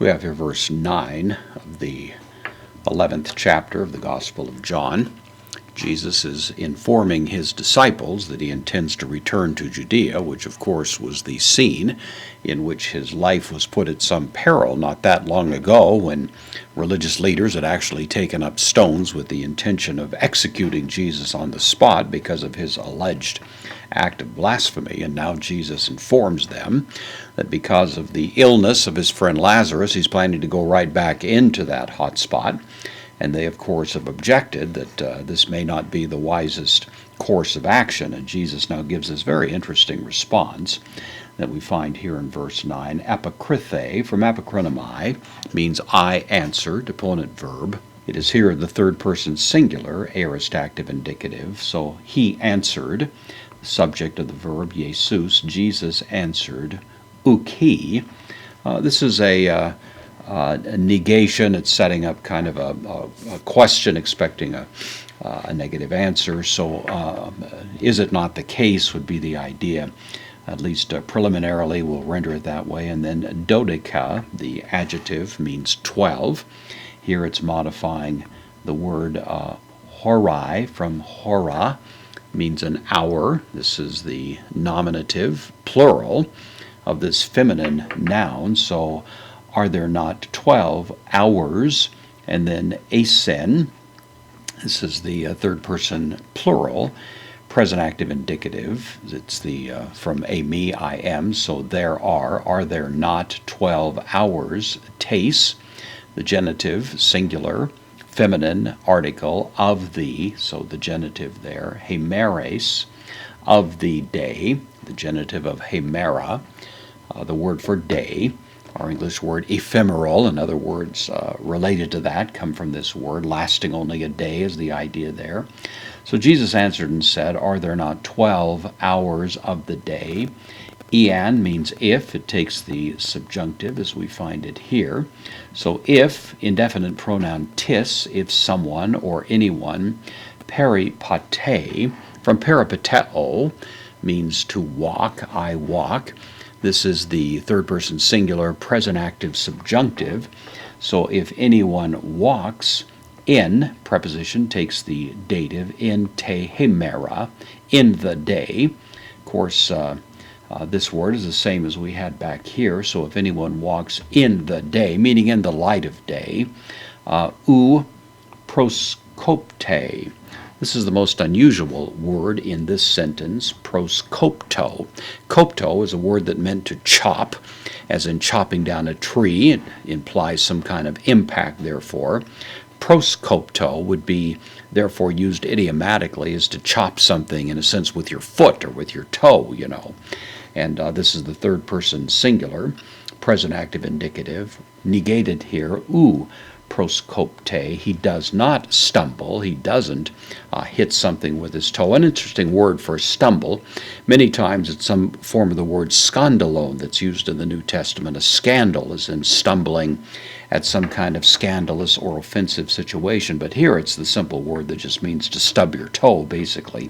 We have here verse 9 of the 11th chapter of the Gospel of John. Jesus is informing his disciples that he intends to return to Judea, which of course was the scene in which his life was put at some peril not that long ago, when religious leaders had actually taken up stones with the intention of executing Jesus on the spot because of his alleged act of blasphemy. And now Jesus informs them that because of the illness of his friend Lazarus, he's planning to go right back into that hot spot. And they, of course, have objected that this may not be the wisest course of action. And Jesus now gives this very interesting response that we find here in verse 9. Apokrithe, from apokrinomai, means I answered, deponent verb. It is here the third person singular, aorist active indicative. So he answered, the subject of the verb, Jesus. Jesus answered, uki. This is a negation. It's setting up kind of a question, expecting a negative answer. So is it not the case would be the idea. At least preliminarily we'll render it that way. And then dodeca, the adjective, means 12. Here it's modifying the word horai from hora, means an hour. This is the nominative, plural, of this feminine noun. So are there not 12 hours? And then asen, this is the third person plural, present active indicative. It's the from a me, I am. So there are there not 12 hours? Tes, the genitive, singular, feminine article, of the, so the genitive there, hemeres, of the day, the genitive of hemera, the word for day. Our English word ephemeral, and other words related to that come from this word. Lasting only a day is the idea there. So Jesus answered and said, are there not 12 hours of the day? Ian means if. It takes the subjunctive as we find it here. So if, indefinite pronoun tis, if someone or anyone. Peripate, from peripateo, means to walk, I walk. This is the third person singular, present active subjunctive. So if anyone walks, in, preposition takes the dative, in te hemera, in the day. Of course, this word is the same as we had back here. So if anyone walks in the day, meaning in the light of day, ou proskopte. This is the most unusual word in this sentence, proskopto. Kopto is a word that meant to chop, as in chopping down a tree. It implies some kind of impact, therefore. Proskopto would be, therefore, used idiomatically as to chop something, in a sense, with your foot or with your toe, you know. And this is the third person singular, present active indicative, negated here, ou proskopte. He does not stumble. He doesn't hit something with his toe. An interesting word for stumble. Many times it's some form of the word scandalon that's used in the New Testament. A scandal is in stumbling at some kind of scandalous or offensive situation. But here it's the simple word that just means to stub your toe, basically.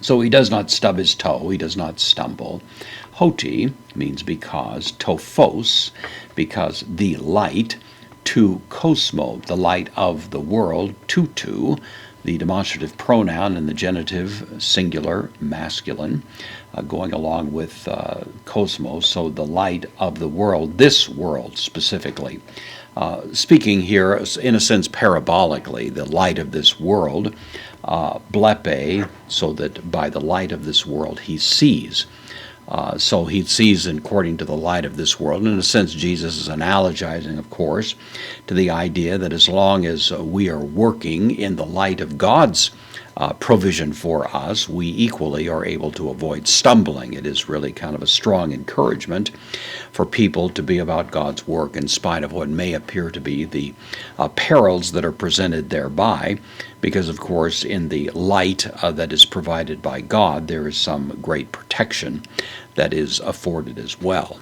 So he does not stub his toe. He does not stumble. Hoti means because. Tophos, because the light. To cosmo, the light of the world. Tutu, the demonstrative pronoun and the genitive, singular, masculine, going along with cosmos, so the light of the world, this world specifically. Speaking here, in a sense, parabolically, the light of this world, blepe, so that by the light of this world he sees. So he sees according to the light of this world. And in a sense, Jesus is analogizing, of course, to the idea that as long as we are working in the light of God's provision for us, we equally are able to avoid stumbling. It is really kind of a strong encouragement for people to be about God's work in spite of what may appear to be the perils that are presented thereby, because, of course, in the light that is provided by God, there is some great protection that is afforded as well.